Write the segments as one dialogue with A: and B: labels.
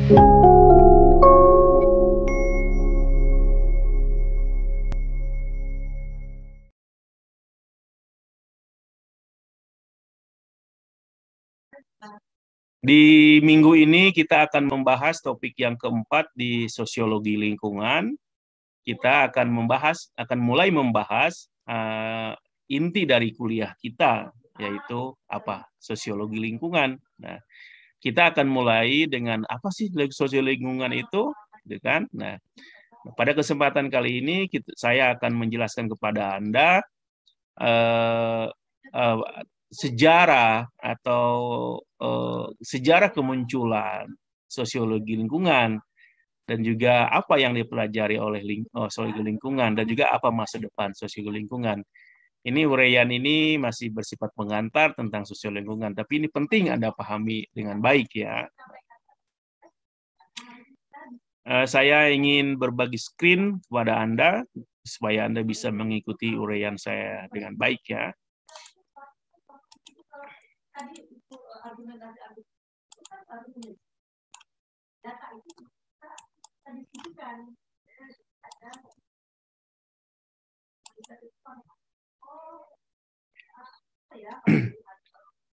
A: Di minggu ini kita akan membahas topik yang keempat di sosiologi lingkungan. Kita akan mulai membahas inti dari kuliah kita, yaitu apa? Sosiologi lingkungan. Nah, kita akan mulai dengan apa sih sosiologi lingkungan itu, gitu kan? Nah, pada kesempatan kali ini saya akan menjelaskan kepada Anda eh, eh, sejarah atau sejarah kemunculan sosiologi lingkungan dan juga apa yang dipelajari oleh sosiologi lingkungan dan juga apa masa depan sosiologi lingkungan. Ini uraian ini masih bersifat pengantar tentang sosiologi lingkungan, tapi ini penting Anda pahami dengan baik ya. Saya ingin berbagi screen kepada Anda supaya Anda bisa mengikuti uraian saya dengan baik ya.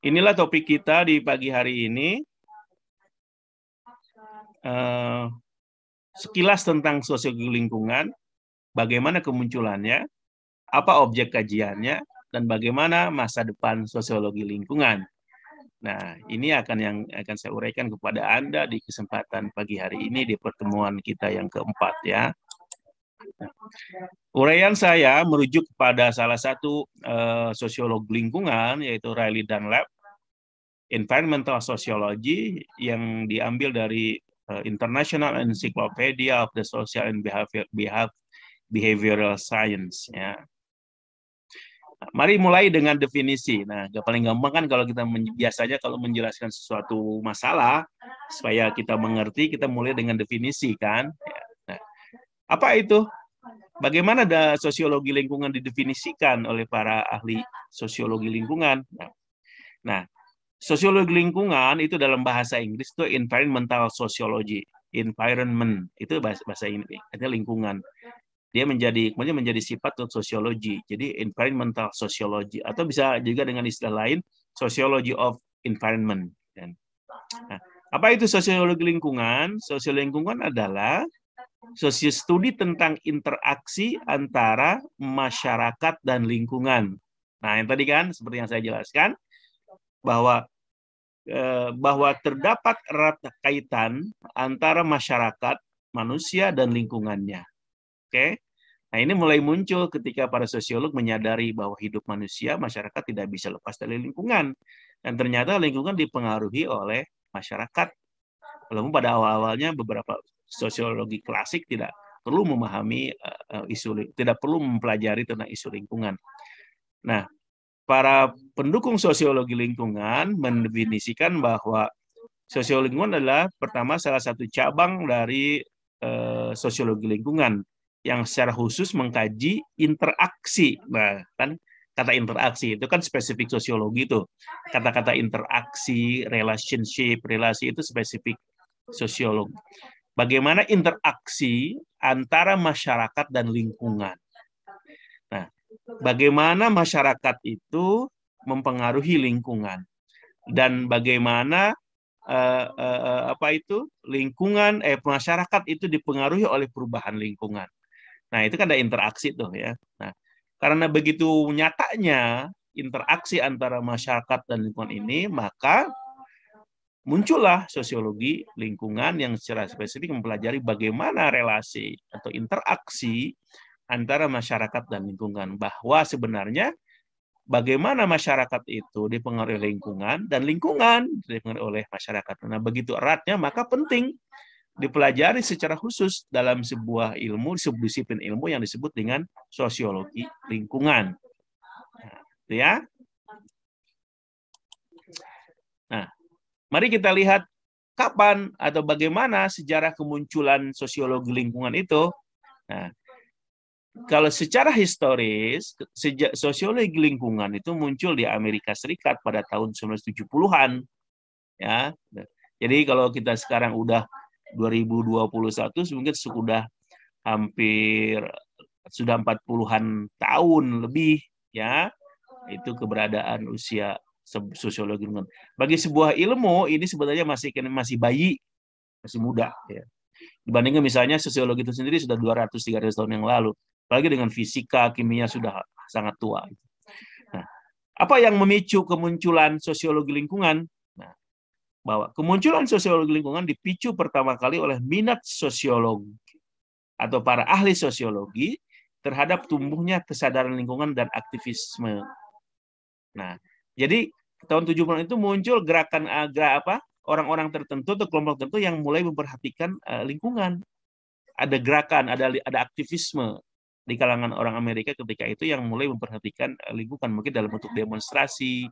A: Inilah topik kita di pagi hari ini. Sekilas tentang sosiologi lingkungan, bagaimana kemunculannya, apa objek kajiannya, dan bagaimana masa depan sosiologi lingkungan. Nah, ini yang akan saya uraikan kepada Anda di kesempatan pagi hari ini di pertemuan kita yang keempat ya. Uraian saya merujuk kepada salah satu sosiolog lingkungan, yaitu Riley Dunlap, Environmental Sociology, yang diambil dari International Encyclopedia of the Social and Behavioral Science. Ya. Mari mulai dengan definisi. Nah, paling gampang kan kalau kita biasanya kalau menjelaskan sesuatu masalah supaya kita mengerti, kita mulai dengan definisi kan. Nah, apa itu? Bagaimana sosiologi lingkungan didefinisikan oleh para ahli sosiologi lingkungan? Nah, sosiologi lingkungan itu dalam bahasa Inggris itu environmental sociology. Environment itu bahasa Inggris, artinya lingkungan. Dia kemudian menjadi sifat untuk sosiologi. Jadi environmental sociology atau bisa juga dengan istilah lain sociology of environment. Nah, apa itu sosiologi lingkungan? Sosiologi lingkungan adalah studi tentang interaksi antara masyarakat dan lingkungan. Nah, yang tadi kan seperti yang saya jelaskan bahwa terdapat erat kaitan antara masyarakat, manusia, dan lingkungannya. Oke, nah ini mulai muncul ketika para sosiolog menyadari bahwa hidup manusia, masyarakat tidak bisa lepas dari lingkungan, dan ternyata lingkungan dipengaruhi oleh masyarakat. Walaupun pada awal-awalnya beberapa sosiologi klasik tidak perlu memahami tidak perlu mempelajari tentang isu lingkungan. Nah, para pendukung sosiologi lingkungan mendefinisikan bahwa sosiologi lingkungan adalah pertama salah satu cabang dari sosiologi lingkungan yang secara khusus mengkaji interaksi. Nah, kan kata interaksi itu kan spesifik sosiologi itu. Kata-kata interaksi, relationship, relasi itu spesifik sosiologi. Bagaimana interaksi antara masyarakat dan lingkungan. Nah, bagaimana masyarakat itu mempengaruhi lingkungan dan bagaimana lingkungan masyarakat itu dipengaruhi oleh perubahan lingkungan. Nah, itu kan ada interaksi tuh ya. Nah, karena begitu nyatanya interaksi antara masyarakat dan lingkungan ini, maka muncullah sosiologi lingkungan yang secara spesifik mempelajari bagaimana relasi atau interaksi antara masyarakat dan lingkungan, bahwa sebenarnya bagaimana masyarakat itu dipengaruhi oleh lingkungan dan lingkungan dipengaruhi oleh masyarakat. Nah, begitu eratnya maka penting dipelajari secara khusus dalam sebuah ilmu, subdisiplin ilmu yang disebut dengan sosiologi lingkungan. Nah, ya. Nah, mari kita lihat kapan atau bagaimana sejarah kemunculan sosiologi lingkungan itu. Nah, kalau secara historis, sosiologi lingkungan itu muncul di Amerika Serikat pada tahun 1970-an. Ya. Jadi kalau kita sekarang udah 2021 mungkin sudah 40-an tahun lebih ya, itu keberadaan usia sosiologi lingkungan. Bagi sebuah ilmu ini sebenarnya masih bayi, masih muda ya. Dibandingkan misalnya sosiologi itu sendiri sudah 200-300 tahun yang lalu. Apalagi dengan fisika, kimia sudah sangat tua. Nah, apa yang memicu kemunculan sosiologi lingkungan? Nah, bahwa kemunculan sosiologi lingkungan dipicu pertama kali oleh minat sosiologi atau para ahli sosiologi terhadap tumbuhnya kesadaran lingkungan dan aktivisme. Nah, jadi tahun 70-an itu muncul gerakan orang-orang tertentu atau kelompok tertentu yang mulai memperhatikan lingkungan. Ada gerakan, ada aktivisme di kalangan orang Amerika ketika itu yang mulai memperhatikan lingkungan, mungkin dalam bentuk demonstrasi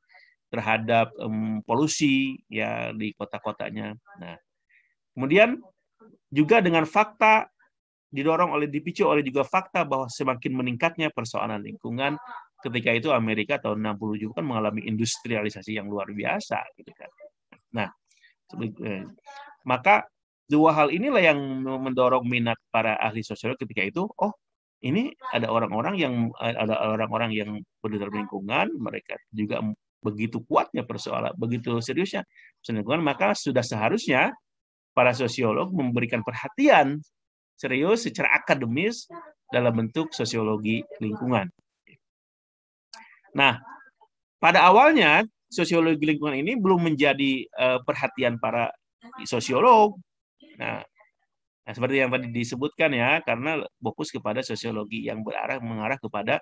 A: terhadap polusi ya di kota-kotanya. Nah, kemudian juga dengan fakta dipicu oleh juga fakta bahwa semakin meningkatnya persoalan lingkungan. Ketika itu Amerika tahun 60 juga kan mengalami industrialisasi yang luar biasa gitu kan. Nah, maka dua hal inilah yang mendorong minat para ahli sosiologi ketika itu. Oh, ini ada orang-orang yang peduli lingkungan, mereka juga begitu kuatnya persoalan, begitu seriusnya lingkungan, maka sudah seharusnya para sosiolog memberikan perhatian serius secara akademis dalam bentuk sosiologi lingkungan. Nah, pada awalnya sosiologi lingkungan ini belum menjadi perhatian para sosiolog. Nah, seperti yang tadi disebutkan ya, karena fokus kepada sosiologi yang mengarah kepada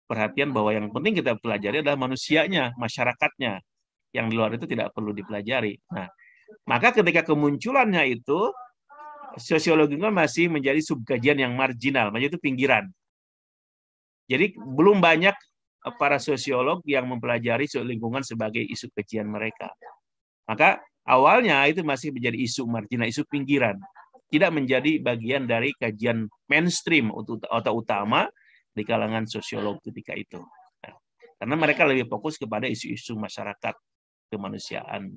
A: perhatian bahwa yang penting kita pelajari adalah manusianya, masyarakatnya. Yang di luar itu tidak perlu dipelajari. Nah, maka ketika kemunculannya itu sosiologi lingkungan masih menjadi subkajian yang marginal, maksudnya itu pinggiran. Jadi belum banyak para sosiolog yang mempelajari lingkungan sebagai isu kajian mereka. Maka awalnya itu masih menjadi isu marginal, isu pinggiran, tidak menjadi bagian dari kajian mainstream atau utama di kalangan sosiolog ketika itu. Nah, karena mereka lebih fokus kepada isu-isu masyarakat kemanusiaan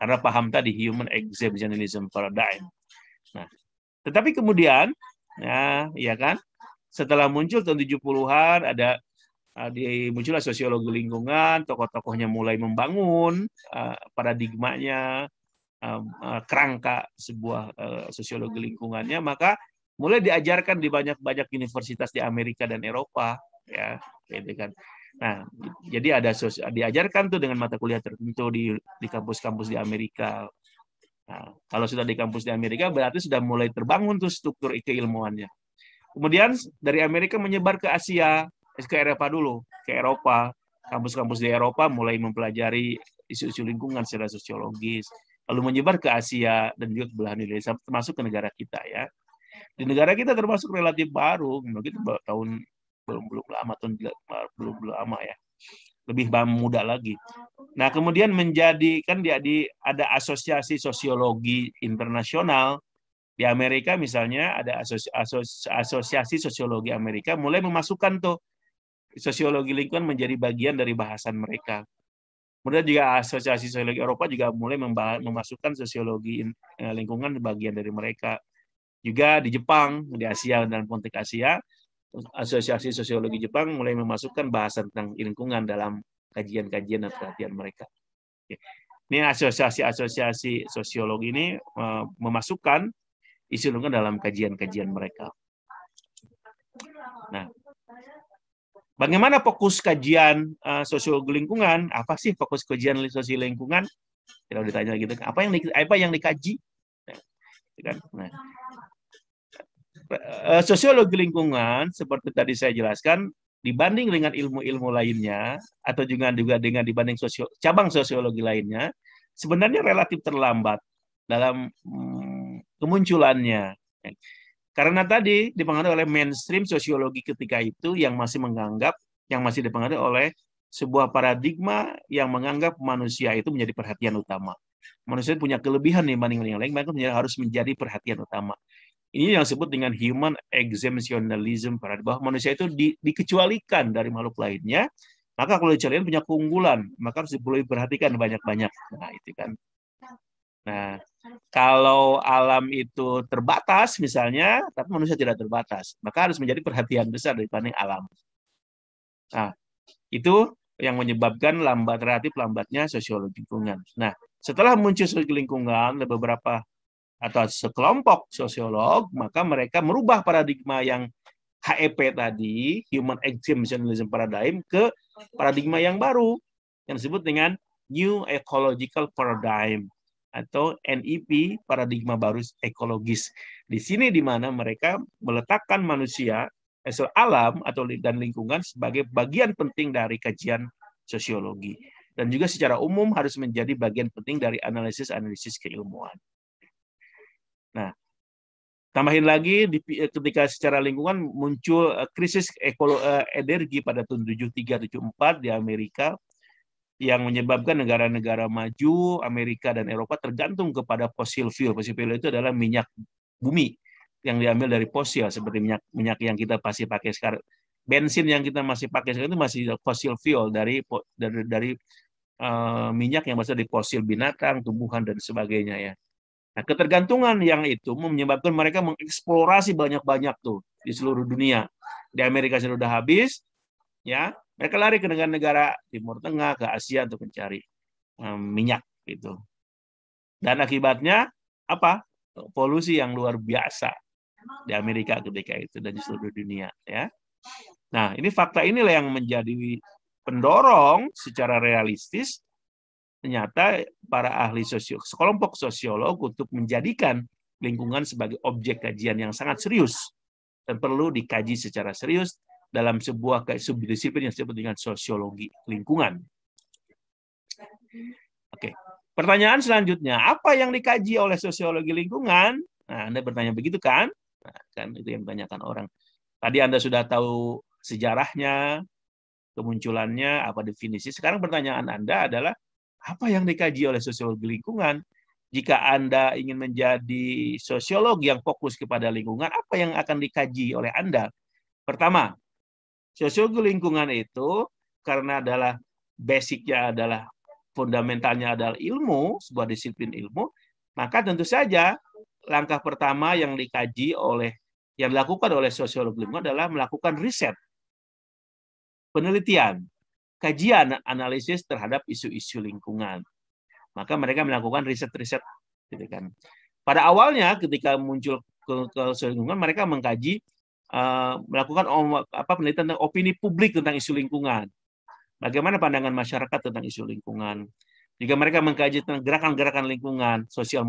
A: karena paham tadi human exemptionalism paradigm. Nah, tetapi kemudian ya kan, setelah muncul tahun 70-an ada muncullah sosiologi lingkungan, tokoh-tokohnya mulai membangun paradigmanya, kerangka sebuah sosiologi lingkungannya, maka mulai diajarkan di banyak universitas di Amerika dan Eropa ya, gitu kan. Nah, jadi diajarkan tuh dengan mata kuliah tertentu di kampus-kampus di Amerika. Nah, kalau sudah di kampus di Amerika berarti sudah mulai terbangun tuh struktur keilmuannya. Kemudian dari Amerika menyebar ke Asia, ke Eropa dulu, ke Eropa. Kampus-kampus di Eropa mulai mempelajari isu-isu lingkungan secara sosiologis, lalu menyebar ke Asia dan juga ke belahan Indonesia, termasuk ke negara kita ya. Di negara kita termasuk relatif baru, mungkin tahun belum lama ya, lebih muda lagi. Nah, kemudian ada asosiasi sosiologi internasional di Amerika, misalnya ada asosiasi sosiologi Amerika mulai memasukkan tuh sosiologi lingkungan menjadi bagian dari bahasan mereka. Kemudian juga asosiasi sosiologi Eropa juga mulai memasukkan sosiologi lingkungan bagian dari mereka. Juga di Jepang, di Asia dan konteks Asia, asosiasi sosiologi Jepang mulai memasukkan bahasan tentang lingkungan dalam kajian-kajian dan perhatian mereka. Ini asosiasi sosiologi ini memasukkan isu lingkungan dalam kajian-kajian mereka. Nah, bagaimana fokus kajian sosiologi lingkungan? Apa sih fokus kajian sosiologi lingkungan? Kalau ditanya gitu, apa yang dikaji? Nah, sosiologi lingkungan seperti tadi saya jelaskan, dibanding dengan ilmu-ilmu lainnya atau juga dengan dibanding cabang sosiologi lainnya, sebenarnya relatif terlambat dalam kemunculannya. Karena tadi dipengaruhi oleh mainstream sosiologi ketika itu yang masih dipengaruhi oleh sebuah paradigma yang menganggap manusia itu menjadi perhatian utama. Manusia punya kelebihan dibanding yang lain, maka harus menjadi perhatian utama. Ini yang disebut dengan human exemptionalism, bahwa manusia itu dikecualikan dari makhluk lainnya, maka kalau dikecualikan punya keunggulan, maka harus perlu diperhatikan banyak-banyak. Nah, itu kan. Nah, Kalau alam itu terbatas misalnya, tapi manusia tidak terbatas, maka harus menjadi perhatian besar dibanding alam. Nah, itu yang menyebabkan relatif lambatnya sosiologi lingkungan. Nah, setelah muncul sosiologi lingkungan, beberapa atau sekelompok sosiolog, maka mereka merubah paradigma yang HEP tadi, Human Exemptionalism Paradigm, ke paradigma yang baru, yang disebut dengan New Ecological Paradigm, atau NEP, paradigma baru ekologis. Di sini di mana mereka meletakkan manusia, alam atau dan lingkungan sebagai bagian penting dari kajian sosiologi. Dan juga secara umum harus menjadi bagian penting dari analisis-analisis keilmuan. Nah, tambahin lagi ketika secara lingkungan muncul krisis energi pada tahun 73-74 di Amerika yang menyebabkan negara-negara maju Amerika dan Eropa tergantung kepada fossil fuel. Fossil fuel itu adalah minyak bumi yang diambil dari fosil seperti minyak yang kita pasti pakai sekarang. Bensin yang kita masih pakai sekarang itu masih fossil fuel dari minyak yang berasal dari fosil binatang, tumbuhan dan sebagainya ya. Nah, ketergantungan yang itu menyebabkan mereka mengeksplorasi banyak-banyak tuh di seluruh dunia. Di Amerika sudah habis, ya mereka lari ke negara-negara Timur Tengah, ke Asia untuk mencari minyak gitu. Dan akibatnya apa? Polusi yang luar biasa di Amerika ketika itu dan di seluruh dunia. Ya. Nah, ini fakta inilah yang menjadi pendorong secara realistis ternyata para ahli sekelompok sosiolog untuk menjadikan lingkungan sebagai objek kajian yang sangat serius dan perlu dikaji secara serius dalam sebuah subdisiplin yang disebut dengan sosiologi lingkungan. Oke. Pertanyaan selanjutnya, apa yang dikaji oleh sosiologi lingkungan? Nah, Anda bertanya begitu kan? Nah, kan itu yang ditanyakan orang. Tadi Anda sudah tahu sejarahnya, kemunculannya, apa definisi. Sekarang pertanyaan Anda adalah, apa yang dikaji oleh sosiologi lingkungan? Jika Anda ingin menjadi sosiolog yang fokus kepada lingkungan, apa yang akan dikaji oleh Anda? Pertama, sosiologi lingkungan itu karena adalah basicnya adalah fundamentalnya adalah ilmu, sebuah disiplin ilmu, maka tentu saja langkah pertama yang dikaji yang dilakukan oleh sosiologi lingkungan adalah melakukan riset, penelitian, kajian analisis terhadap isu-isu lingkungan. Maka mereka melakukan riset-riset gitu kan. Pada awalnya ketika muncul ke lingkungan, mereka mengkaji melakukan penelitian tentang opini publik tentang isu lingkungan. Bagaimana pandangan masyarakat tentang isu lingkungan. Jika mereka mengkaji tentang gerakan-gerakan lingkungan, sosial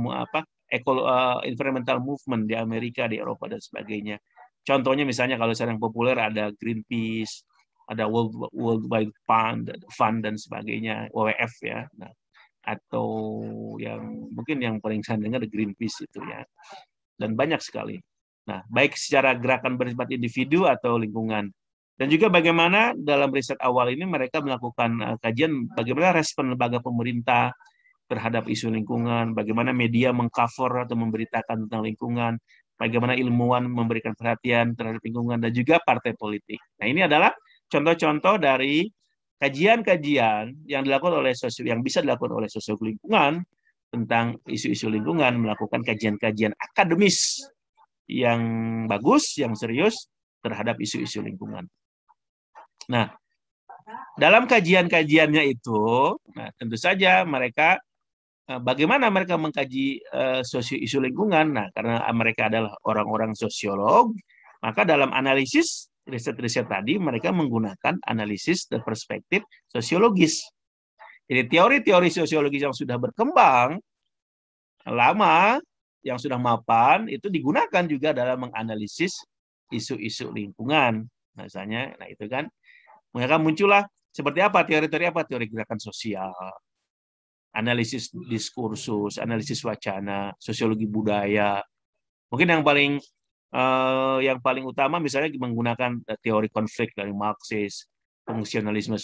A: environmental movement di Amerika, di Eropa dan sebagainya. Contohnya misalnya kalau sekarang populer ada Greenpeace, ada World Wide Fund dan sebagainya, WWF ya. Nah, atau yang mungkin yang paling saya dengar Greenpeace itu ya. Dan banyak sekali. Nah, baik secara gerakan bersifat individu atau lingkungan. Dan juga bagaimana dalam riset awal ini mereka melakukan kajian bagaimana respon lembaga pemerintah terhadap isu lingkungan, bagaimana media mengcover atau memberitakan tentang lingkungan, bagaimana ilmuwan memberikan perhatian terhadap lingkungan, dan juga partai politik. Nah, ini adalah contoh-contoh dari kajian-kajian yang dilakukan oleh yang bisa dilakukan oleh sosiologi lingkungan tentang isu-isu lingkungan, melakukan kajian-kajian akademis yang bagus, yang serius terhadap isu-isu lingkungan. Nah, dalam kajian-kajiannya itu, nah, tentu saja mereka bagaimana mereka mengkaji isu lingkungan. Nah, karena mereka adalah orang-orang sosiolog, maka dalam analisis riset-riset tadi mereka menggunakan analisis dan perspektif sosiologis. Jadi teori-teori sosiologis yang sudah berkembang lama, yang sudah mapan, itu digunakan juga dalam menganalisis isu-isu lingkungan. Misalnya, nah itu kan, mereka muncullah seperti apa teori-teori apa? Teori gerakan sosial, analisis diskursus, analisis wacana, sosiologi budaya. Mungkin yang paling utama misalnya menggunakan teori konflik dari Marxis, fungsionalisme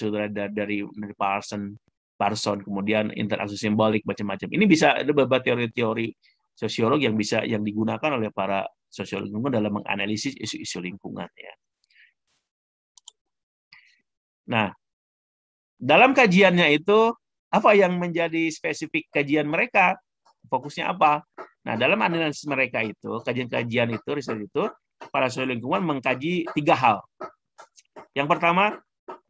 A: dari Parson, kemudian interaksi simbolik macam-macam. Ini bisa ada beberapa teori-teori sosiolog yang digunakan oleh para sosiolog lingkungan dalam menganalisis isu-isu lingkungan ya. Nah, dalam kajiannya itu apa yang menjadi spesifik kajian mereka? fokusnya apa. Nah, dalam analisis mereka itu, kajian-kajian itu, riset itu, para sosiolog lingkungan mengkaji 3 hal. Yang pertama,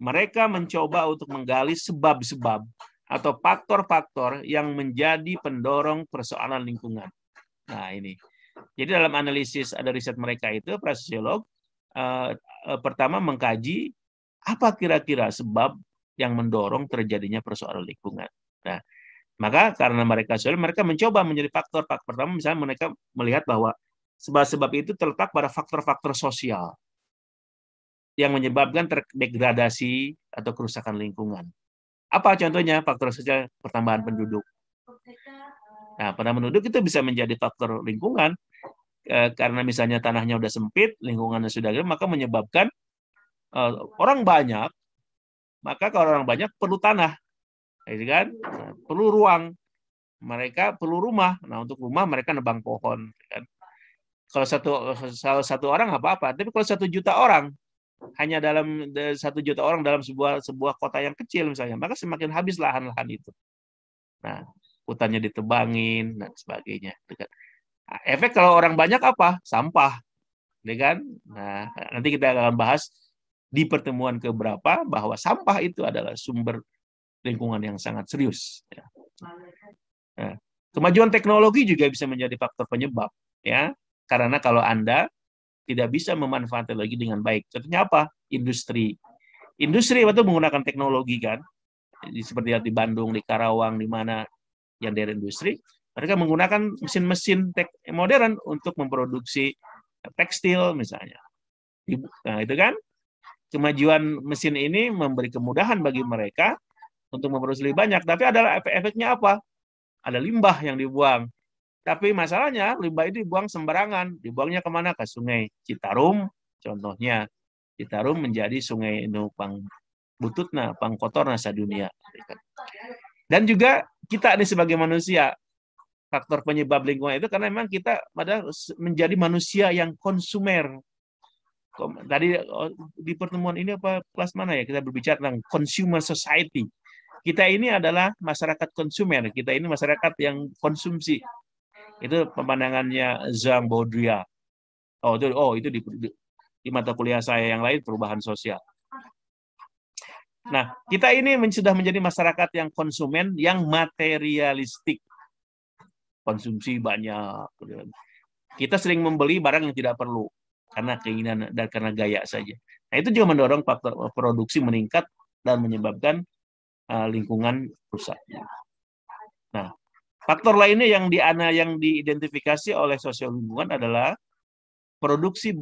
A: mereka mencoba untuk menggali sebab-sebab atau faktor-faktor yang menjadi pendorong persoalan lingkungan. Nah, ini. Jadi dalam analisis ada riset mereka itu, para sosiolog pertama mengkaji apa kira-kira sebab yang mendorong terjadinya persoalan lingkungan. Nah, maka karena mereka mencoba menjadi faktor-faktor. Pertama, misalnya mereka melihat bahwa sebab-sebab itu terletak pada faktor-faktor sosial yang menyebabkan degradasi atau kerusakan lingkungan. Apa contohnya? Faktor sosial, pertambahan penduduk. Nah, pertambahan penduduk itu bisa menjadi faktor lingkungan karena misalnya tanahnya sudah sempit, lingkungannya sudah gelap, maka menyebabkan orang banyak. Maka kalau orang banyak perlu tanah, kan? Perlu ruang. Mereka perlu rumah. Nah, untuk rumah mereka nebang pohon. Kan? Kalau satu orang nggak apa-apa, tapi kalau 1 juta orang hanya dalam 1 juta orang dalam sebuah kota yang kecil misalnya, maka semakin habis lahan-lahan itu. Nah, hutannya ditebangin dan sebagainya. Efek kalau orang banyak apa? Sampah, kan? Nah, nanti kita akan bahas di pertemuan keberapa bahwa sampah itu adalah sumber lingkungan yang sangat serius. Nah, kemajuan teknologi juga bisa menjadi faktor penyebab, ya. Karena kalau Anda tidak bisa memanfaatkan teknologi dengan baik, contohnya apa? Industri itu menggunakan teknologi kan, seperti di Bandung, di Karawang, di mana yang dari industri, mereka menggunakan mesin-mesin modern untuk memproduksi tekstil misalnya. Nah, itu kan kemajuan mesin ini memberi kemudahan bagi mereka untuk memproduksi lebih banyak, tapi adalah efek-efeknya apa? Ada limbah yang dibuang. Tapi masalahnya limbah itu dibuang sembarangan. Dibuangnya kemana? Ke sungai Citarum, contohnya. Citarum menjadi sungai pang bututna, pang kotorna sadunia. Dan juga kita ini sebagai manusia, faktor penyebab lingkungan itu karena memang kita menjadi manusia yang konsumer. Tadi di pertemuan ini apa kelas mana ya kita berbicara tentang consumer society. Kita ini adalah masyarakat konsumer, kita ini masyarakat yang konsumsi. Itu pemandangannya Jean Baudrillard. Itu di mata kuliah saya yang lain perubahan sosial. Nah, kita ini sudah menjadi masyarakat yang konsumen, yang materialistik. Konsumsi banyak. Kita sering membeli barang yang tidak perlu karena keinginan dan karena gaya saja. Nah, itu juga mendorong faktor produksi meningkat dan menyebabkan lingkungan rusak. Nah, faktor lainnya yang diidentifikasi oleh sosial lingkungan adalah produksi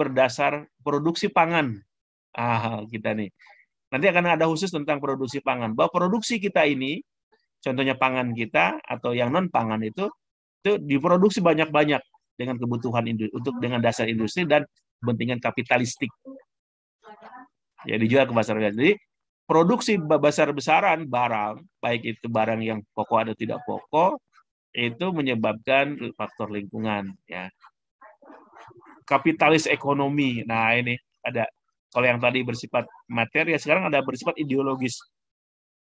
A: pangan. Kita nih. Nanti akan ada khusus tentang produksi pangan. Bahwa produksi kita ini, contohnya pangan kita atau yang non pangan itu diproduksi banyak-banyak dengan kebutuhan dengan dasar industri dan kepentingan kapitalistik. Ya, dijual ke pasar. Jadi produksi besar-besaran barang, baik itu barang yang pokok atau tidak pokok, itu menyebabkan faktor lingkungan. Ya. Kapitalis ekonomi. Nah, ini ada. Kalau yang tadi bersifat materi, sekarang ada bersifat ideologis.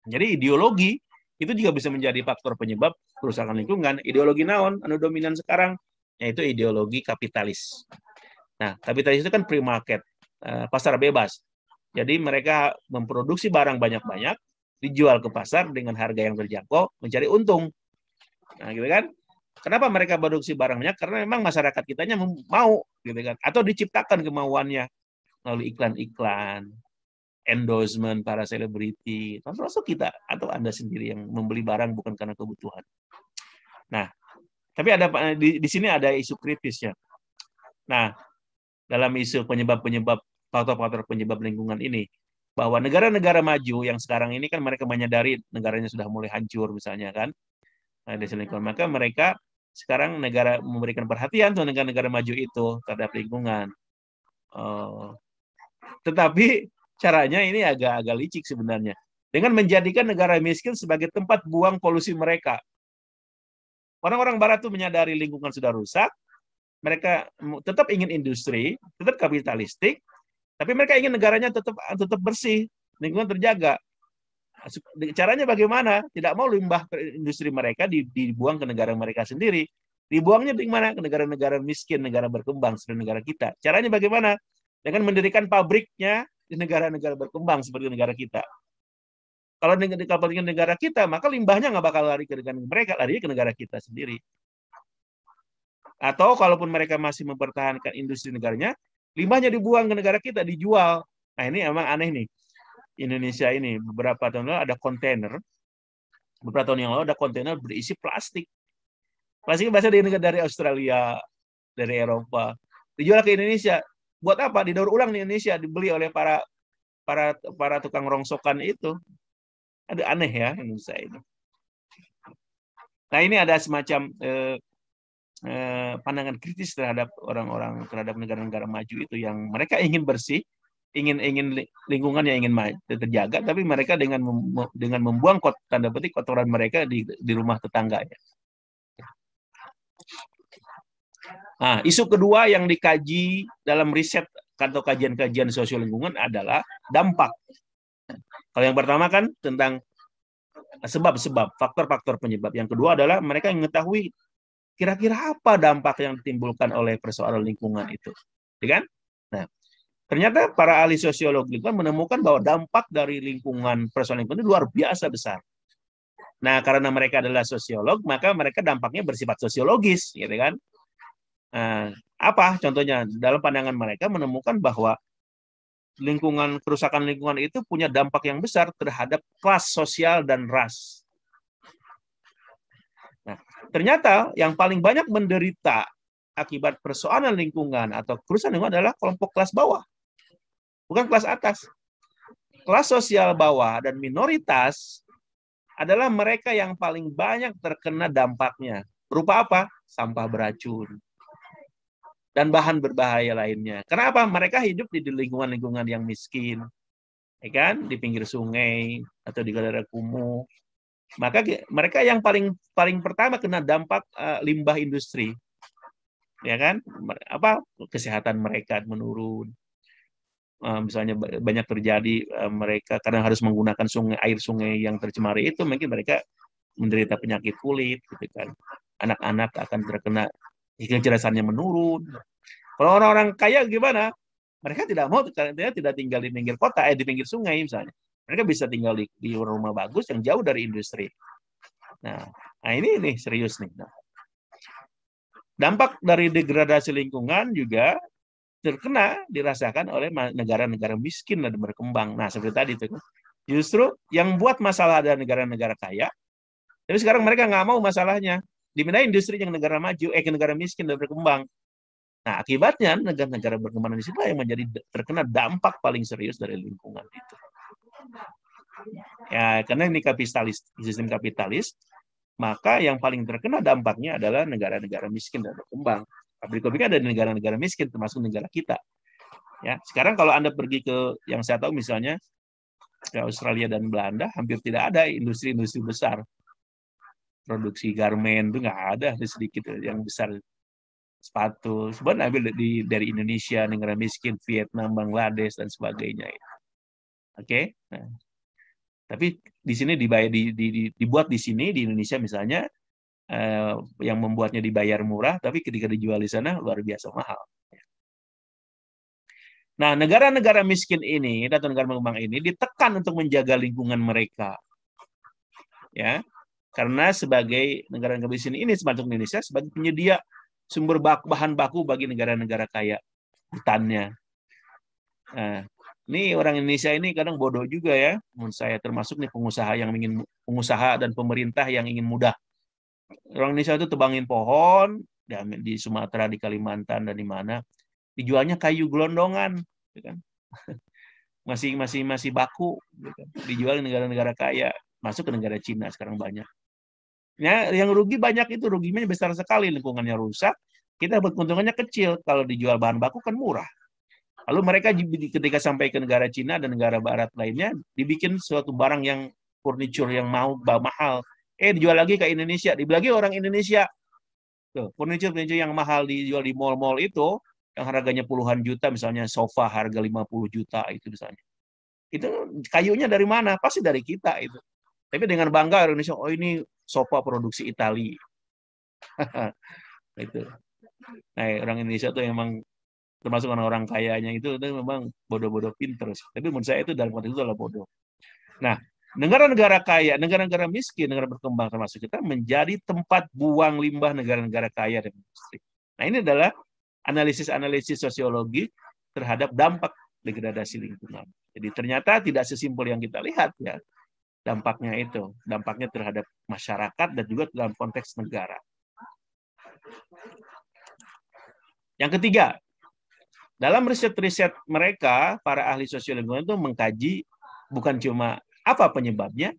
A: Jadi ideologi itu juga bisa menjadi faktor penyebab kerusakan lingkungan. Ideologi naon anu dominan sekarang, yaitu ideologi kapitalis. Nah, kapitalis itu kan free market, pasar bebas. Jadi mereka memproduksi barang banyak-banyak, dijual ke pasar dengan harga yang terjangkau, mencari untung. Nah, gitu kan? Kenapa mereka produksi barang banyak? Karena memang masyarakat kitanya mau, gitu kan? Atau diciptakan kemauannya melalui iklan-iklan, endorsement para selebriti, termasuk kita atau Anda sendiri yang membeli barang bukan karena kebutuhan. Nah, tapi di sini ada isu kritisnya. Nah, dalam isu faktor-faktor penyebab lingkungan ini, bahwa negara-negara maju yang sekarang ini kan mereka menyadari negaranya sudah mulai hancur misalnya kan, maka mereka sekarang negara memberikan perhatian untuk negara-negara maju itu terhadap lingkungan. Tetapi caranya ini agak licik sebenarnya. Dengan menjadikan negara miskin sebagai tempat buang polusi mereka. Orang-orang barat itu menyadari lingkungan sudah rusak, mereka tetap ingin industri, tetap kapitalistik, tapi mereka ingin negaranya tetap bersih, lingkungan terjaga. Caranya bagaimana? Tidak mau limbah industri mereka dibuang ke negara mereka sendiri. Dibuangnya di mana? Ke negara-negara miskin, negara berkembang seperti negara kita. Caranya bagaimana? Dengan mendirikan pabriknya di negara-negara berkembang seperti negara kita. Kalau di negara kita, maka limbahnya nggak bakal lari ke negara mereka, lari ke negara kita sendiri. Atau kalaupun mereka masih mempertahankan industri negaranya, limbahnya dibuang ke negara kita, dijual. Nah ini emang aneh nih. Indonesia ini beberapa tahun lalu ada kontainer, beberapa tahun yang lalu ada kontainer berisi plastik. Plastik biasa dari Australia, dari Eropa, dijual ke Indonesia. Buat apa? Didaur ulang di Indonesia, dibeli oleh para tukang rongsokan itu. Ada aneh ya Indonesia ini. Nah ini ada semacam pandangan kritis terhadap orang-orang, terhadap negara-negara maju itu yang mereka ingin bersih, ingin lingkungannya ingin terjaga, tapi mereka dengan membuang tanda petik kotoran mereka di rumah tetangganya. Nah, isu kedua yang dikaji dalam riset atau kajian-kajian sosial lingkungan adalah dampak. Kalau yang pertama kan tentang sebab-sebab, faktor-faktor penyebab. Yang kedua adalah mereka mengetahui kira-kira apa dampak yang ditimbulkan oleh persoalan lingkungan itu. Ya kan? Nah, ternyata para ahli sosiologi lingkungan menemukan bahwa dampak dari lingkungan persoalan lingkungan itu luar biasa besar. Nah, karena mereka adalah sosiolog, maka mereka dampaknya bersifat sosiologis, gitu kan? Nah, apa contohnya? Dalam pandangan mereka menemukan bahwa kerusakan lingkungan itu punya dampak yang besar terhadap kelas sosial dan ras. Nah, ternyata yang paling banyak menderita akibat persoalan lingkungan atau kerusakan lingkungan adalah kelompok kelas bawah, bukan kelas atas. Kelas sosial bawah dan minoritas adalah mereka yang paling banyak terkena dampaknya. Berupa apa? Sampah beracun dan bahan berbahaya lainnya. Kenapa? Mereka hidup di lingkungan-lingkungan yang miskin, ya kan? Di pinggir sungai atau di daerah kumuh. Maka mereka yang paling pertama kena dampak limbah industri, ya kan? Apa kesehatan mereka menurun. Misalnya banyak terjadi mereka karena harus menggunakan air sungai yang tercemari itu, mungkin mereka menderita penyakit kulit, gitu kan. Anak-anak akan terkena kecerdasannya menurun. Kalau orang-orang kaya gimana? Mereka tidak mau, tidak tinggal di pinggir kota, di pinggir sungai misalnya. Mereka bisa tinggal di rumah bagus yang jauh dari industri. Nah ini serius nih. Nah, dampak dari degradasi lingkungan juga terkena dirasakan oleh negara-negara miskin dan berkembang. Nah seperti tadi itu, justru yang buat masalah ada negara-negara kaya, tapi sekarang mereka nggak mau masalahnya. Dipindahin industri yang negara maju, ke negara miskin dan berkembang. Nah, akibatnya negara-negara berkembang di situ yang menjadi terkena dampak paling serius dari lingkungan itu. Ya, karena ini sistem kapitalis, maka yang paling terkena dampaknya adalah negara-negara miskin dan berkembang. Pabrik-pabrik ada di negara-negara miskin, termasuk negara kita. Ya, sekarang kalau Anda pergi ke yang saya tahu misalnya ke Australia dan Belanda, hampir tidak ada industri-industri besar. Produksi garmen itu nggak ada, sedikit yang besar. Sepatu sebenarnya ambil dari Indonesia, negara miskin, Vietnam, Bangladesh dan sebagainya. Oke, nah, tapi di sini dibuat di sini di Indonesia misalnya yang membuatnya dibayar murah, tapi ketika dijual di sana luar biasa mahal. Nah, negara-negara miskin ini atau negara berkembang ini ditekan untuk menjaga lingkungan mereka, ya, karena sebagai negara-negara miskin ini termasuk Indonesia sebagai penyedia sumber bahan baku bagi negara-negara kaya hutannya. Nah, ini orang Indonesia ini kadang bodoh juga ya, menurut saya, termasuk nih pengusaha dan pemerintah yang ingin mudah. Orang Indonesia itu tebangin pohon di Sumatera, di Kalimantan dan di mana, dijualnya kayu gelondongan, gitu kan? masih baku, gitu kan? Dijual di negara-negara kaya, masuk ke negara Cina sekarang banyak. Ya, yang rugi banyak itu, ruginya besar sekali, lingkungannya rusak, kita keuntungannya kecil. Kalau dijual bahan baku kan murah. Lalu mereka ketika sampai ke negara Cina dan negara Barat lainnya, dibikin suatu barang yang furniture yang mahal. Dijual lagi ke Indonesia, dibeli lagi orang Indonesia. Tuh, furniture yang mahal dijual di mall-mall itu, yang harganya puluhan juta, misalnya sofa harga 50 juta itu misalnya.
B: Itu kayunya dari mana? Pasti dari kita itu. Tapi dengan bangga Indonesia, oh ini sofa produksi Itali. Itu. Nah, orang Indonesia tuh emang termasuk orang-orang kayanya itu memang bodoh-bodoh pinter. Tapi menurut saya itu dalam konteks itu adalah bodoh. Nah, negara-negara kaya, negara-negara miskin, negara berkembang termasuk kita menjadi tempat buang limbah negara-negara kaya dan industri. Nah, ini adalah analisis-analisis sosiologi terhadap dampak degradasi lingkungan. Jadi ternyata tidak sesimpel yang kita lihat ya dampaknya itu, dampaknya terhadap masyarakat dan juga dalam konteks negara. Yang ketiga, dalam riset-riset mereka, para ahli sosiologi lingkungan itu mengkaji bukan cuma apa penyebabnya,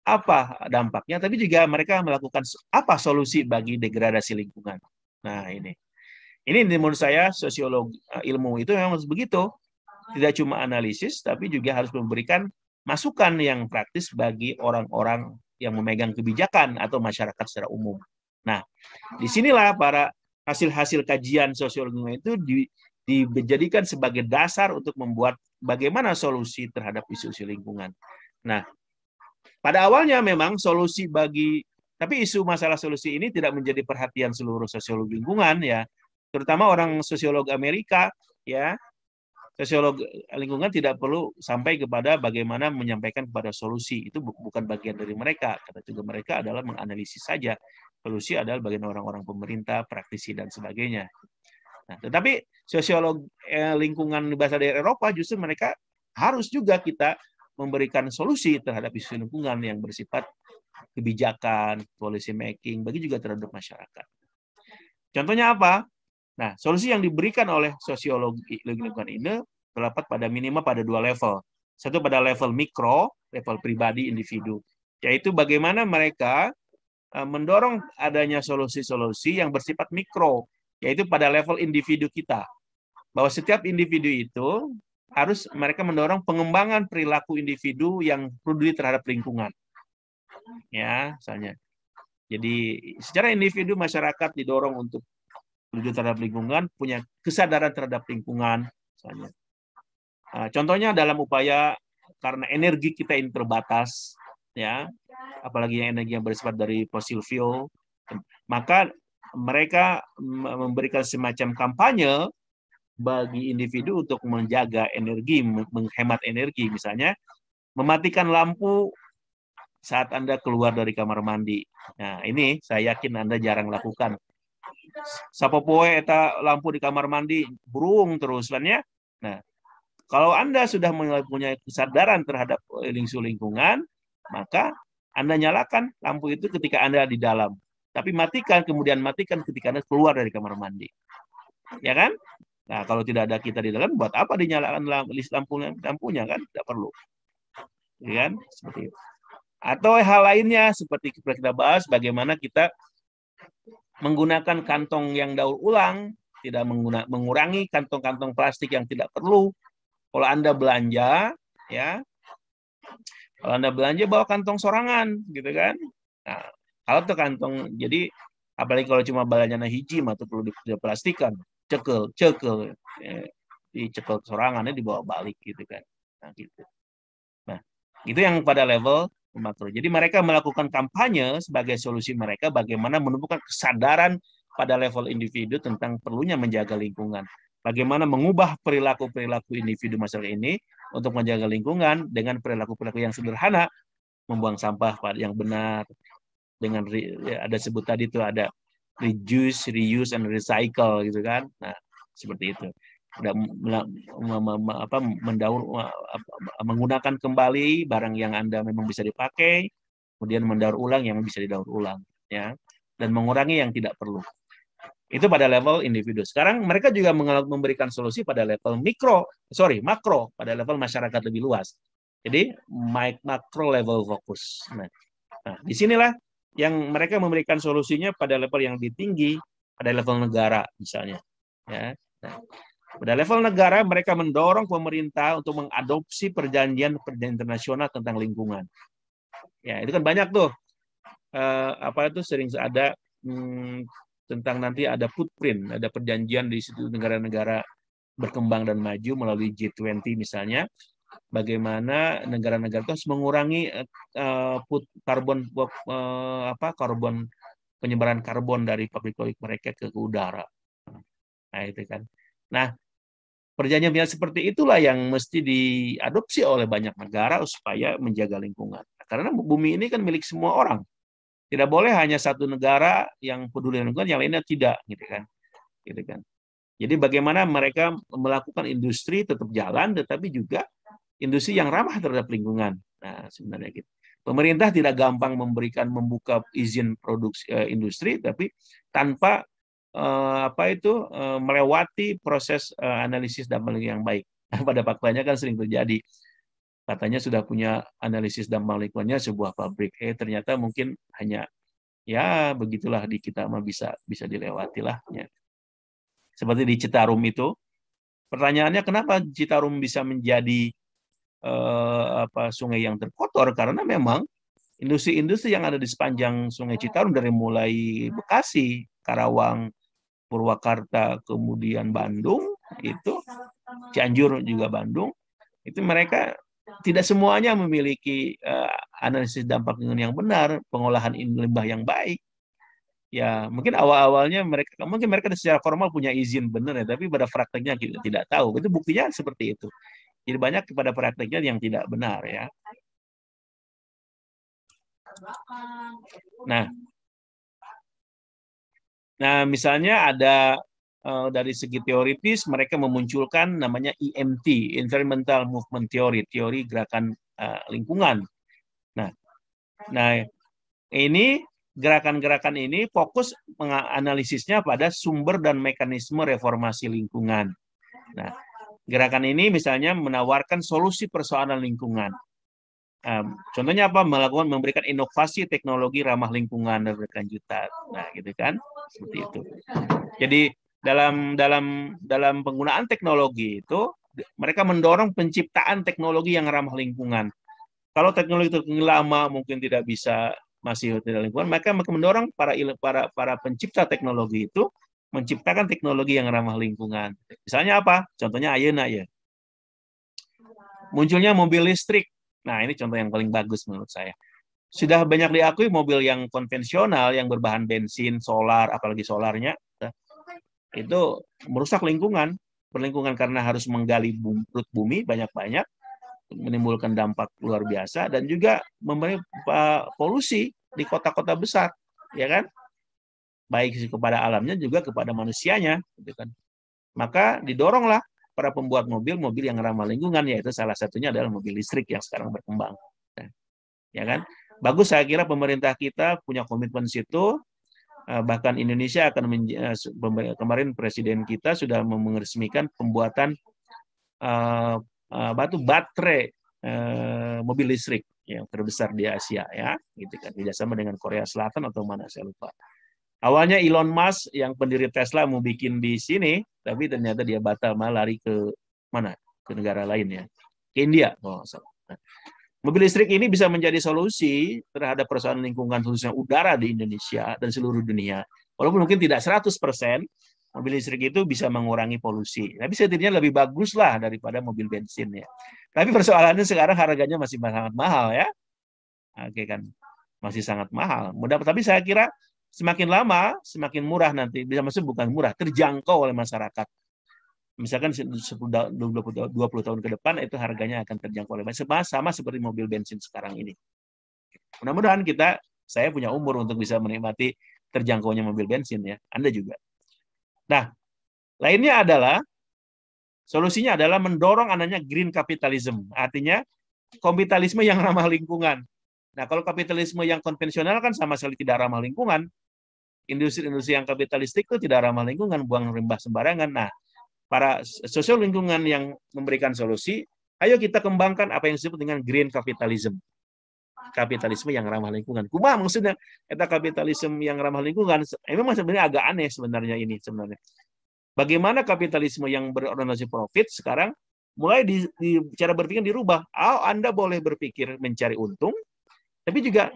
B: apa dampaknya, tapi juga mereka melakukan apa solusi bagi degradasi lingkungan. Nah, ini menurut saya sosiologi ilmu itu memang harus begitu. Tidak cuma analisis, tapi juga harus memberikan masukan yang praktis bagi orang-orang yang memegang kebijakan atau masyarakat secara umum. Nah, disinilah para hasil-hasil kajian sosiologi itu dijadikan sebagai dasar untuk membuat bagaimana solusi terhadap isu-isu lingkungan. Nah, pada awalnya memang solusi tapi isu masalah solusi ini tidak menjadi perhatian seluruh sosiologi lingkungan ya, terutama orang sosiolog Amerika ya. Sosiolog lingkungan tidak perlu sampai kepada bagaimana menyampaikan kepada solusi. Itu bukan bagian dari mereka. Karena juga mereka adalah menganalisis saja. Solusi adalah bagian orang-orang pemerintah, praktisi, dan sebagainya. Nah, tetapi sosiolog lingkungan bahasa daerah Eropa justru mereka harus juga kita memberikan solusi terhadap isu lingkungan yang bersifat kebijakan, policy making, bagi juga terhadap masyarakat. Contohnya apa? Nah, solusi yang diberikan oleh sosiologi lingkungan ini terdapat minimal pada dua level. Satu pada level mikro, level pribadi individu, yaitu bagaimana mereka mendorong adanya solusi-solusi yang bersifat mikro, yaitu pada level individu kita. Bahwa setiap individu itu harus mereka mendorong pengembangan perilaku individu yang peduli terhadap lingkungan. Ya, misalnya. Jadi secara individu masyarakat didorong untuk peduli terhadap lingkungan, punya kesadaran terhadap lingkungan, misalnya. Contohnya dalam upaya karena energi kita ini terbatas, ya, apalagi yang energi yang bersifat dari fossil fuel, maka mereka memberikan semacam kampanye bagi individu untuk menjaga energi, menghemat energi, misalnya mematikan lampu saat Anda keluar dari kamar mandi. Nah, ini saya yakin Anda jarang lakukan. Sapopoe eta lampu di kamar mandi burung terus kan ya. Nah, kalau Anda sudah mempunyai kesadaran terhadap isu lingkungan, maka Anda nyalakan lampu itu ketika Anda di dalam. Tapi kemudian matikan ketika Anda keluar dari kamar mandi. Ya kan? Nah, kalau tidak ada kita di dalam, buat apa dinyalakan lampunya kan? Tidak perlu. Ya kan? Seperti itu. Atau hal lainnya seperti kita bahas bagaimana kita menggunakan kantong yang daur ulang, tidak mengurangi kantong-kantong plastik yang tidak perlu. Kalau Anda belanja, ya, kalau Anda belanja bawa kantong sorangan, gitu kan? Nah, kalau tuh kantong, jadi apalagi kalau cuma belanjana hiji atau perlu diplastikan, cekel, dicekel sorangannya dibawa balik, gitu kan? Nah, gitu. Nah, itu yang pada level makro. Jadi mereka melakukan kampanye sebagai solusi mereka bagaimana menumbuhkan kesadaran pada level individu tentang perlunya menjaga lingkungan. Bagaimana mengubah perilaku-perilaku individu masyarakat ini untuk menjaga lingkungan dengan perilaku-perilaku yang sederhana, membuang sampah pada yang benar, dengan ada sebut tadi itu ada reduce, reuse, and recycle gitu kan. Nah, seperti itu. Menggunakan kembali barang yang Anda memang bisa dipakai, kemudian mendaur ulang yang bisa didaur ulang, ya, dan mengurangi yang tidak perlu. Itu pada level individu. Sekarang mereka juga memberikan solusi pada level makro, pada level masyarakat lebih luas. Jadi makro level fokus. Nah, disinilah yang mereka memberikan solusinya pada level yang lebih tinggi, pada level negara misalnya. Ya. Nah, pada level negara, mereka mendorong pemerintah untuk mengadopsi perjanjian internasional tentang lingkungan. Ya, itu kan banyak tuh. Apa itu sering ada tentang nanti ada footprint, ada perjanjian di situ negara-negara berkembang dan maju melalui G20 misalnya,
A: bagaimana negara-negara itu harus mengurangi karbon penyebaran karbon dari pabrik-pabrik mereka ke udara. Nah, itu kan. Nah, perjanjian seperti itulah yang mesti diadopsi oleh banyak negara supaya menjaga lingkungan. Karena bumi ini kan milik semua orang. Tidak boleh hanya satu negara yang peduli lingkungan, yang lainnya tidak, gitu kan. Gitu kan. Jadi bagaimana mereka melakukan industri tetap jalan, tetapi juga industri yang ramah terhadap lingkungan. Nah, sebenarnya gitu. Pemerintah tidak gampang membuka izin produksi industri, tapi tanpa melewati proses analisis dampak lingkungan yang baik. Pada faktanya kan sering terjadi. Katanya sudah punya analisis dampak lingkungannya sebuah pabrik. Ternyata mungkin hanya ya begitulah di kita mah bisa dilewati lah. Ya. Seperti di Citarum itu. Pertanyaannya kenapa Citarum bisa menjadi sungai yang terkotor, karena memang industri-industri yang ada di sepanjang Sungai Citarum dari mulai Bekasi, Karawang, Purwakarta, kemudian Bandung, itu Cianjur juga Bandung, itu mereka tidak semuanya memiliki analisis dampak lingkungan yang benar, pengolahan limbah yang baik. Ya, mungkin awal-awalnya mereka secara formal punya izin benar ya, tapi pada prakteknya kita tidak tahu. Itu buktinya seperti itu. Jadi banyak kepada prakteknya yang tidak benar ya. Nah misalnya ada dari segi teoritis mereka memunculkan namanya EMT, Environmental Movement Theory, teori gerakan lingkungan. Nah ini gerakan-gerakan ini fokus menganalisisnya pada sumber dan mekanisme reformasi lingkungan. Nah, gerakan ini misalnya menawarkan solusi persoalan lingkungan. Contohnya apa? Memberikan inovasi teknologi ramah lingkungan dan berkelanjutan. Nah, gitu kan? Seperti itu. Jadi dalam penggunaan teknologi itu mereka mendorong penciptaan teknologi yang ramah lingkungan. Kalau teknologi lama mungkin masih tidak lingkungan, maka mendorong para pencipta teknologi itu menciptakan teknologi yang ramah lingkungan. Misalnya apa? Contohnya ayeuna ya. Munculnya mobil listrik. Nah, ini contoh yang paling bagus menurut saya. Sudah banyak diakui mobil yang konvensional yang berbahan bensin, solar, apalagi solarnya, itu merusak lingkungan. Berlingkungan karena harus menggali perut bumi banyak-banyak, menimbulkan dampak luar biasa, dan juga memberi polusi di kota-kota besar, ya kan? Baik kepada alamnya juga kepada manusianya, gitu kan. Maka didoronglah para pembuat mobil yang ramah lingkungan, yaitu salah satunya adalah mobil listrik yang sekarang berkembang. Ya kan? Bagus, saya kira pemerintah kita punya komitmen situ. Bahkan Indonesia akan kemarin presiden kita sudah meresmikan pembuatan baterai mobil listrik yang terbesar di Asia, ya, gitu kan, kerjasama dengan Korea Selatan atau mana saya lupa. Awalnya Elon Musk yang pendiri Tesla mau bikin di sini, tapi ternyata dia batal, malah lari ke mana? Ke negara lain ya, ke India. Mobil listrik ini bisa menjadi solusi terhadap persoalan lingkungan khususnya udara di Indonesia dan seluruh dunia. Walaupun mungkin tidak 100%, mobil listrik itu bisa mengurangi polusi. Tapi setidaknya lebih bagus lah daripada mobil bensin ya. Tapi persoalannya sekarang harganya masih sangat mahal ya. Oke kan, masih sangat mahal. Tapi saya kira semakin lama semakin murah nanti. Bisa maksud bukan murah, terjangkau oleh masyarakat. Misalkan 20 tahun ke depan itu harganya akan terjangkau oleh masyarakat, sama seperti mobil bensin sekarang ini. Mudah-mudahan saya punya umur untuk bisa menikmati terjangkaunya mobil bensin ya. Anda juga. Nah, lainnya adalah solusinya adalah mendorong adanya green capitalism, artinya kapitalisme yang ramah lingkungan. Nah, kalau kapitalisme yang konvensional kan sama sekali tidak ramah lingkungan. Industri-industri yang kapitalistik itu tidak ramah lingkungan, buang limbah sembarangan. Nah, para sosial lingkungan yang memberikan solusi, ayo kita kembangkan apa yang disebut dengan green capitalism. Kapitalisme yang ramah lingkungan. Kumaha maksudnya eta kapitalisme yang ramah lingkungan? Memang sebenarnya agak aneh sebenarnya ini sebenarnya. Bagaimana kapitalisme yang berorientasi profit sekarang mulai di cara berpikir dirubah. Anda boleh berpikir mencari untung, tapi juga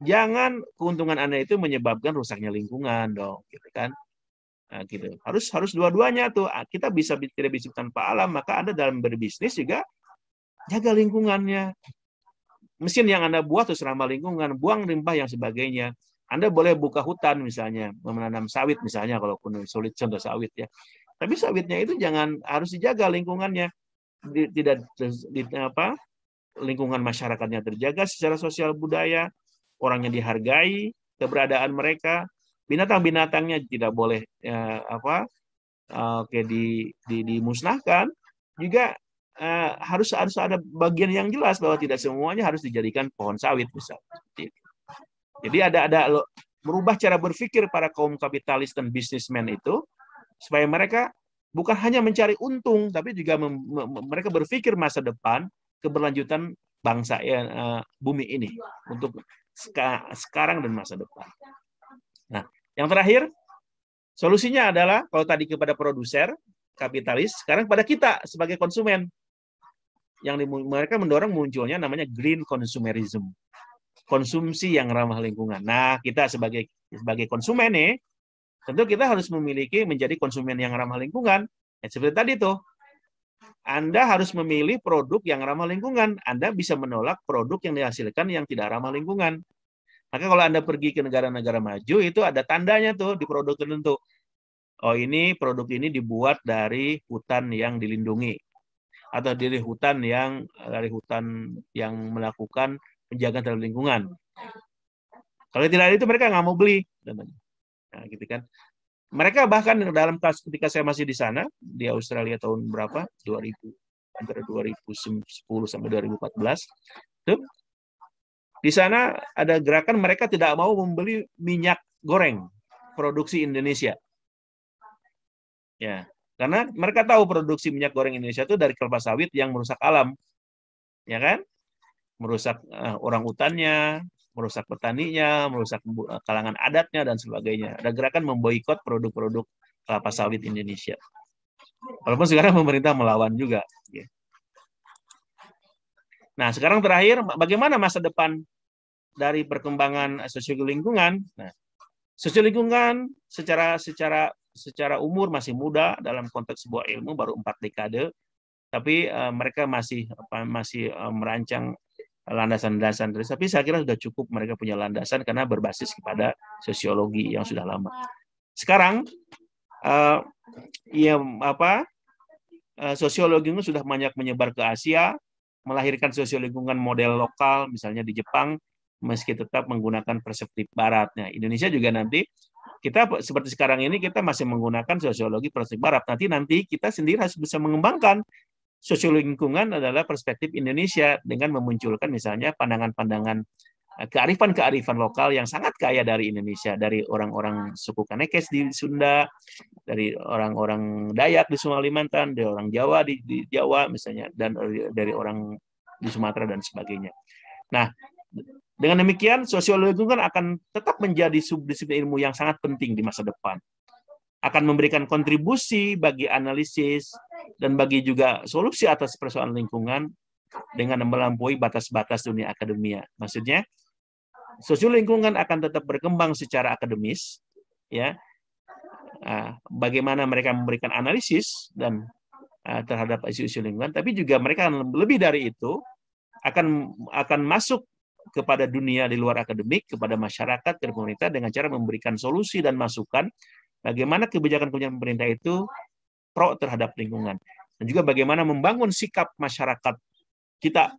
A: jangan keuntungan Anda itu menyebabkan rusaknya lingkungan dong, gitu kan? Nah, gitu. Harus dua-duanya tuh. Kita tidak bisa tanpa alam, maka Anda dalam berbisnis juga
B: jaga lingkungannya. Mesin yang Anda buat harus ramah lingkungan, buang limbah yang sebagainya. Anda boleh buka hutan misalnya, menanam sawit misalnya, kalaupun sulit contoh sawit ya. Tapi sawitnya itu jangan, harus dijaga lingkungannya. Tidak lingkungan masyarakatnya terjaga secara sosial budaya, orangnya dihargai, keberadaan mereka, binatang-binatangnya tidak boleh dimusnahkan. Juga harus ada bagian yang jelas bahwa tidak semuanya harus dijadikan pohon sawit misalnya. Jadi ada merubah cara berpikir para kaum kapitalis dan bisnismen itu supaya mereka bukan hanya mencari untung, tapi juga mereka berpikir masa depan, keberlanjutan bangsa bumi ini untuk sekarang dan masa depan. Nah, yang terakhir, solusinya adalah kalau tadi kepada produser kapitalis, sekarang pada kita sebagai konsumen. Yang mereka mendorong munculnya namanya green consumerism. Konsumsi yang ramah lingkungan. Nah, kita sebagai konsumen nih, tentu kita harus menjadi konsumen yang ramah lingkungan. Seperti tadi tuh, Anda harus memilih produk yang ramah lingkungan. Anda bisa menolak produk yang dihasilkan yang tidak ramah lingkungan. Maka kalau Anda pergi ke negara-negara maju, itu ada tandanya tuh di produk tertentu. Oh, ini produk ini dibuat dari hutan yang dilindungi, atau dari hutan yang melakukan penjagaan terhadap lingkungan. Kalau tidak itu mereka nggak mau beli. Nah, gitu kan. Mereka bahkan dalam kasus ketika saya masih di sana, di Australia tahun berapa? Antara 2010 sampai 2014. Tuh, di sana ada gerakan mereka tidak mau membeli minyak goreng produksi Indonesia. Ya, karena mereka tahu produksi minyak goreng Indonesia itu dari kelapa sawit yang merusak alam. Ya kan? Merusak orang hutannya, merusak petaninya, merusak kalangan adatnya, dan sebagainya. Ada gerakan memboikot produk-produk kelapa sawit Indonesia. Walaupun sekarang pemerintah melawan juga. Nah, sekarang terakhir, bagaimana masa depan dari perkembangan sosiologi lingkungan? Nah, sosiologi lingkungan secara umur masih muda dalam konteks sebuah ilmu, baru 4 dekade, tapi mereka masih merancang landasan-landasan terus. Tapi saya kira sudah cukup mereka punya landasan karena berbasis kepada sosiologi yang sudah lama. Sekarang sosiologi itu sudah banyak menyebar ke Asia, melahirkan sosiologi lingkungan model lokal, misalnya di Jepang, meski tetap menggunakan perspektif Barat. Nah, Indonesia juga nanti kita seperti sekarang ini kita masih menggunakan sosiologi perspektif Barat. Nanti kita sendiri harus bisa mengembangkan sosiologi lingkungan adalah perspektif Indonesia dengan memunculkan misalnya pandangan-pandangan kearifan-kearifan lokal yang sangat kaya dari Indonesia, dari orang-orang suku Kanekes di Sunda, dari orang-orang Dayak di Kalimantan, dari orang Jawa di Jawa misalnya, dan dari orang di Sumatera dan sebagainya. Nah, dengan demikian sosiologi lingkungan akan tetap menjadi subdisiplin ilmu yang sangat penting di masa depan. Akan memberikan kontribusi bagi analisis dan bagi juga solusi atas persoalan lingkungan dengan melampaui batas-batas dunia akademia. Maksudnya, sosiologi lingkungan akan tetap berkembang secara akademis, ya. Bagaimana mereka memberikan analisis dan terhadap isu-isu lingkungan, tapi juga mereka lebih dari itu akan masuk kepada dunia di luar akademik, kepada masyarakat, kepada pemerintah dengan cara memberikan solusi dan masukan bagaimana kebijakan-kebijakan pemerintah itu pro terhadap lingkungan. Dan juga bagaimana membangun sikap masyarakat kita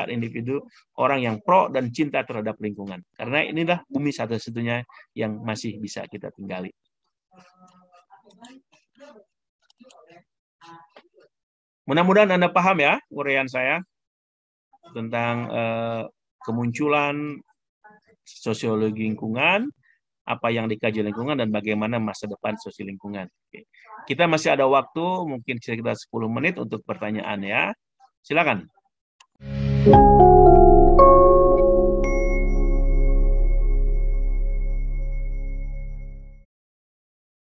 B: individu, orang yang pro dan cinta terhadap lingkungan. Karena inilah bumi satu-satunya yang masih bisa kita tinggali. Mudah-mudahan Anda paham ya uraian saya tentang kemunculan sosiologi lingkungan, apa yang dikaji lingkungan, dan bagaimana masa depan sosiologi lingkungan. Oke. Kita masih ada waktu, mungkin sekitar 10 menit untuk pertanyaan ya. Silakan.